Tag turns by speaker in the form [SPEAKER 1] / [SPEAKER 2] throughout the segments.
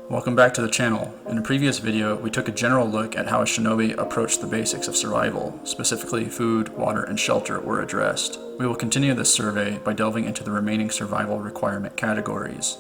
[SPEAKER 1] Welcome back to the channel. In a previous video, we took a general look at how a shinobi approached the basics of survival, specifically food, water, and shelter were addressed. We will continue this survey by delving into the remaining survival requirement categories.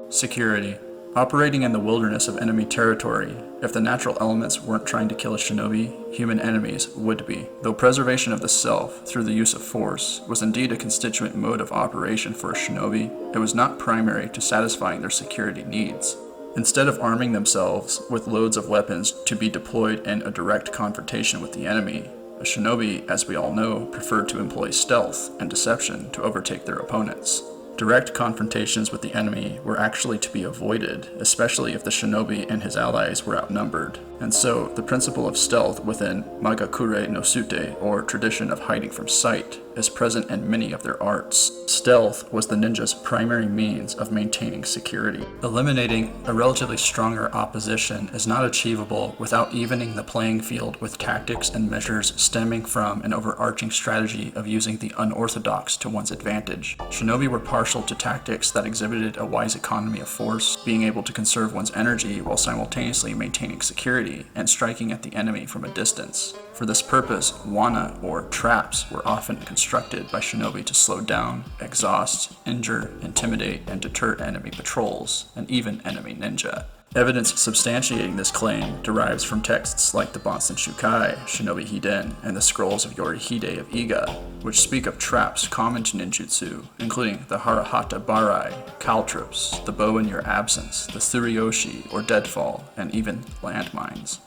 [SPEAKER 1] Security. Operating in the wilderness of enemy territory, if the natural elements weren't trying to kill a shinobi, human enemies would be. Though preservation of the self, through the use of force, was indeed a constituent mode of operation for a shinobi, it was not primary to satisfying their security needs. Instead of arming themselves with loads of weapons to be deployed in a direct confrontation with the enemy, a shinobi, as we all know, preferred to employ stealth and deception to overtake their opponents. Direct confrontations with the enemy were actually to be avoided, especially if the shinobi and his allies were outnumbered, and so the principle of stealth within Magakure no Sute, or tradition of hiding from sight, is present in many of their arts. Stealth was the ninja's primary means of maintaining security. Eliminating a relatively stronger opposition is not achievable without evening the playing field with tactics and measures stemming from an overarching strategy of using the unorthodox to one's advantage. Shinobi were partial to tactics that exhibited a wise economy of force, being able to conserve one's energy while simultaneously maintaining security and striking at the enemy from a distance. For this purpose, wana, or traps, were often constructed by shinobi to slow down, exhaust, injure, intimidate, and deter enemy patrols, and even enemy ninja. Evidence substantiating this claim derives from texts like the Bonsen Shukai, Shinobi Hiden, and the scrolls of Yorihide of Iga, which speak of traps common to ninjutsu, including the Harahata Barai, caltrops, the bow in your absence, the Tsuryoshi, or deadfall, and even landmines.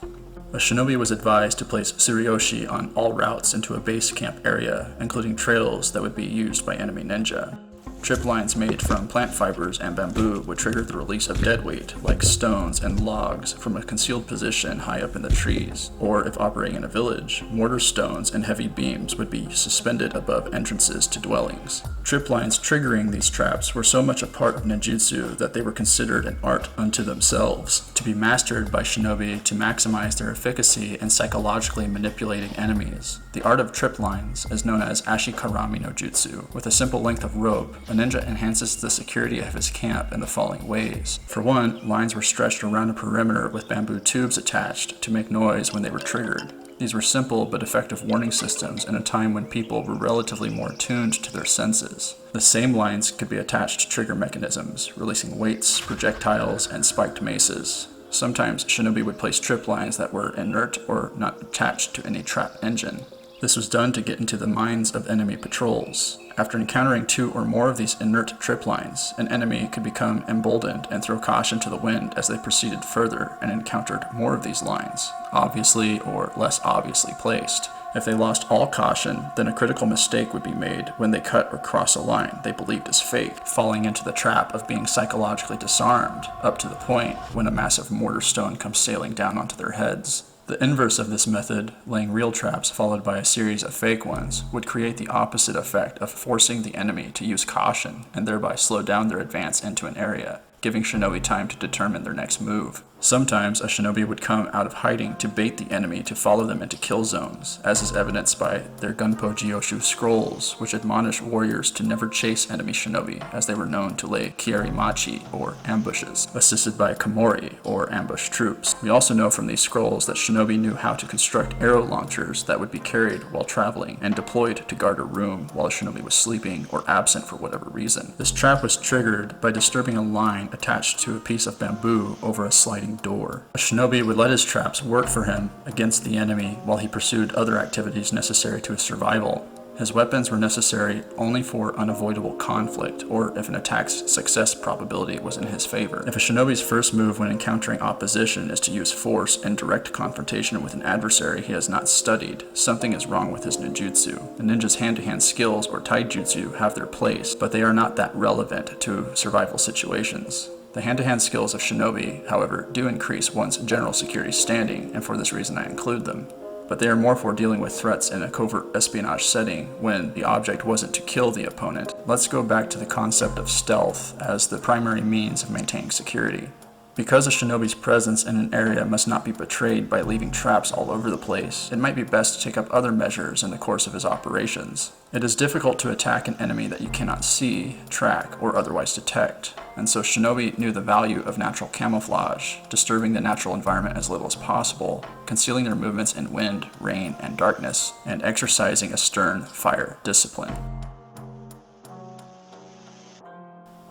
[SPEAKER 1] A shinobi was advised to place Tsuryoshi on all routes into a base camp area, including trails that would be used by enemy ninja. Trip lines made from plant fibers and bamboo would trigger the release of dead weight, like stones and logs, from a concealed position high up in the trees. Or, if operating in a village, mortar stones and heavy beams would be suspended above entrances to dwellings. Trip lines triggering these traps were so much a part of ninjutsu that they were considered an art unto themselves, to be mastered by shinobi to maximize their efficacy in psychologically manipulating enemies. The art of trip lines is known as ashikarami no jutsu. With a simple length of rope, a ninja enhances the security of his camp in the following ways. For one, lines were stretched around a perimeter with bamboo tubes attached to make noise when they were triggered. These were simple but effective warning systems in a time when people were relatively more attuned to their senses. The same lines could be attached to trigger mechanisms, releasing weights, projectiles, and spiked maces. Sometimes shinobi would place trip lines that were inert or not attached to any trap engine. This was done to get into the minds of enemy patrols. After encountering two or more of these inert trip lines, an enemy could become emboldened and throw caution to the wind as they proceeded further and encountered more of these lines, obviously or less obviously placed. If they lost all caution, then a critical mistake would be made when they cut or cross a line they believed is fake, falling into the trap of being psychologically disarmed, up to the point when a massive mortar stone comes sailing down onto their heads. The inverse of this method, laying real traps followed by a series of fake ones, would create the opposite effect of forcing the enemy to use caution and thereby slow down their advance into an area, giving shinobi time to determine their next move. Sometimes a shinobi would come out of hiding to bait the enemy to follow them into kill zones, as is evidenced by their Gunpo Jiyoshu scrolls, which admonish warriors to never chase enemy shinobi, as they were known to lay kiarimachi, or ambushes, assisted by komori, or ambush troops. We also know from these scrolls that shinobi knew how to construct arrow launchers that would be carried while traveling and deployed to guard a room while a shinobi was sleeping or absent for whatever reason. This trap was triggered by disturbing a line attached to a piece of bamboo over a sliding door. A shinobi would let his traps work for him against the enemy while he pursued other activities necessary to his survival. His weapons were necessary only for unavoidable conflict, or if an attack's success probability was in his favor. If a shinobi's first move when encountering opposition is to use force in direct confrontation with an adversary he has not studied, something is wrong with his ninjutsu. A ninja's hand-to-hand skills, or taijutsu, have their place, but they are not that relevant to survival situations. The hand-to-hand skills of shinobi, however, do increase one's general security standing, and for this reason I include them. But they are more for dealing with threats in a covert espionage setting when the object wasn't to kill the opponent. Let's go back to the concept of stealth as the primary means of maintaining security. Because a shinobi's presence in an area must not be betrayed by leaving traps all over the place, it might be best to take up other measures in the course of his operations. It is difficult to attack an enemy that you cannot see, track, or otherwise detect, and so Shinobi knew the value of natural camouflage, disturbing the natural environment as little as possible, concealing their movements in wind, rain, and darkness, and exercising a stern fire discipline.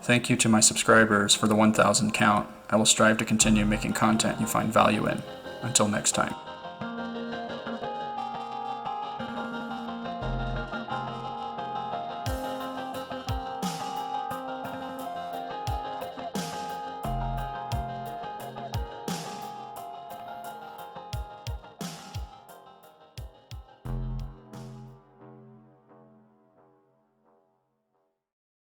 [SPEAKER 1] Thank you to my subscribers for the 1,000 count. I will strive to continue making content you find value in. Until next time.